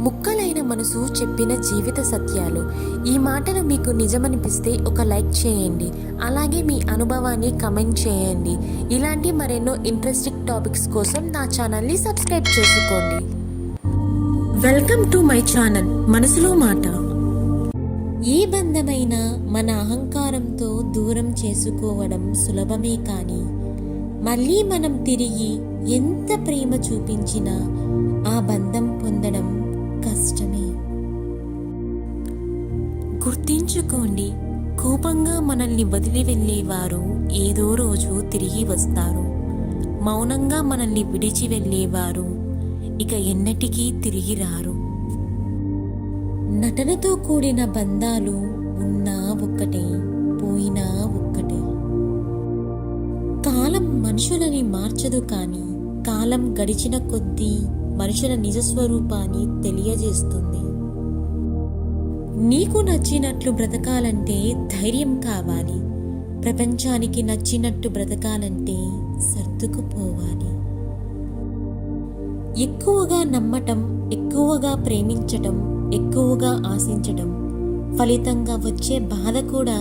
ముక్కలైన మనసు చెప్పిన జీవిత సత్యాలు. ఈ మాటలు మీకు నిజమనిపిస్తే ఒక లైక్ చేయండి. అలాగే మీ అనుభవాన్ని కమెంట్ చేయండి. ఇలాంటి మరెన్నో ఇంట్రెస్టింగ్ టాపిక్స్ కోసం నా ఛానల్ని సబ్స్క్రైబ్ చేసుకోండి. వెల్కమ్ టు మై ఛానల్ మనసులో మాట. ఏ బంధమైనా మన అహంకారంతో దూరం చేసుకోవడం సులభమే, కానీ మళ్ళీ మనం తిరిగి ఎంత ప్రేమ చూపించినా ఆ బంధం పొందడం కష్టమే. గుర్తించుకోండి, కోపంగా మనల్ని వదిలి వెళ్ళేవారు ఏదో రోజు తిరిగి వస్తారు. మౌనంగా మనల్ని విడిచి వెళ్ళేవారు ఇక ఎన్నటికీ తిరిగి రారు. నటనతో కూడిన బంధాలు ఉన్నా ఒక్కటే, పోయినా ఒక్కటే. కాలం మనుషులని మార్చదు, కానీ కాలం గడిచిన కొద్దీ మనుషుల నిజస్వరూపాన్ని తెలియజేస్తుంది. నీకు నచ్చినట్లు బ్రతకాలంటే ధైర్యం కావాలి. ప్రపంచానికి నచ్చినట్టు బ్రతకాలంటే సర్దుకుపోవాలి. ఎక్కువగా నమ్మటం, ఎక్కువగా ప్రేమించటం, ఎక్కువగా ఆశించటం ఫలితంగా వచ్చే బాధ కూడా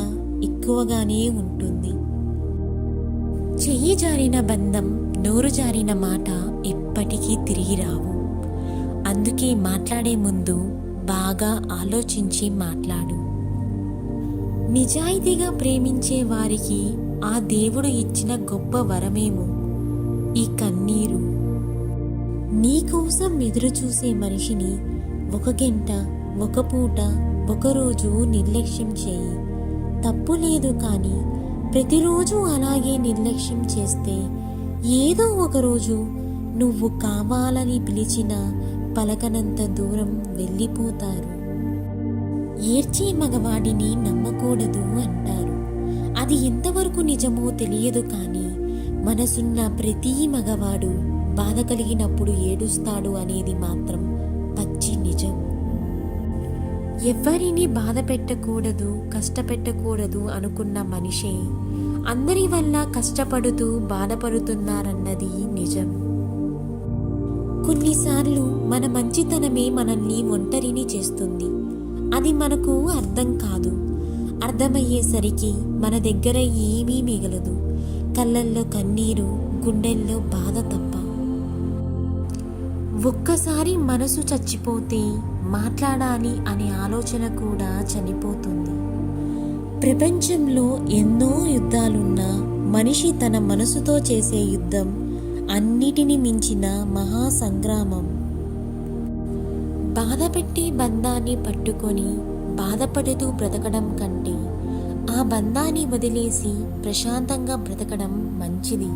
ఎక్కువగానే ఉంటుంది. చెయ్యి జారిన బంధం, నోరు జారిన మాట ఎప్పటికీ తిరిగి రావు. అందుకే మాట్లాడే ముందు బాగా ఆలోచించి మాట్లాడు. నిజాయితీగా ప్రేమించే వారికి ఆ దేవుడు ఇచ్చిన గొప్ప వరమేమో ఈ కన్నీరు. నీకోసం ఎదురు చూసే మనిషిని ఒక గంట, ఒక పూట, ఒకరోజు నిర్లక్ష్యం చేయి. తప్పు లేదు, కానీ ప్రతిరోజు అలాగే నిర్లక్ష్యం చేస్తే ఏదో ఒకరోజు నువ్వు కావాలని పిలిచిన పలకనంత దూరం వెళ్ళిపోతారు. ఏడ్చే మగవాడిని నమ్మకూడదు అంటారు. అది ఎంతవరకు నిజమో తెలియదు, కానీ మనసున్న ప్రతి మగవాడు బాధ కలిగినప్పుడు ఏడుస్తాడు అనేది మాత్రం పచ్చి నిజం. ఎవరిని బాధ పెట్టకూడదు, కష్టపెట్టకూడదు అనుకున్న మనిషే అందరి వల్ల కష్టపడుతూ బాధపడుతున్నారన్నది నిజం. కొన్నిసార్లు మన మంచితనమే మనల్ని ఒంటరిని చేస్తుంది. అది మనకు అర్థం కాదు. అర్థమయ్యేసరికి మన దగ్గర ఏమీ మిగలదు. కళ్ళల్లో కన్నీరు, గుండెల్లో బాధ తప్ప. ఒక్కసారి మనసు చచ్చిపోతే మాట్లాడాలి అనే ఆలోచన కూడా చనిపోతుంది. ప్రపంచంలో ఎన్నో యుద్ధాలున్నా మనిషి తన మనసుతో చేసే యుద్ధం అన్నిటిని మించిన మహాసంగ్రామం. బాధపెట్టి బంధాన్ని పట్టుకొని బాధపడుతూ బ్రతకడం కంటే ఆ బంధాన్ని వదిలేసి ప్రశాంతంగా బ్రతకడం మంచిది.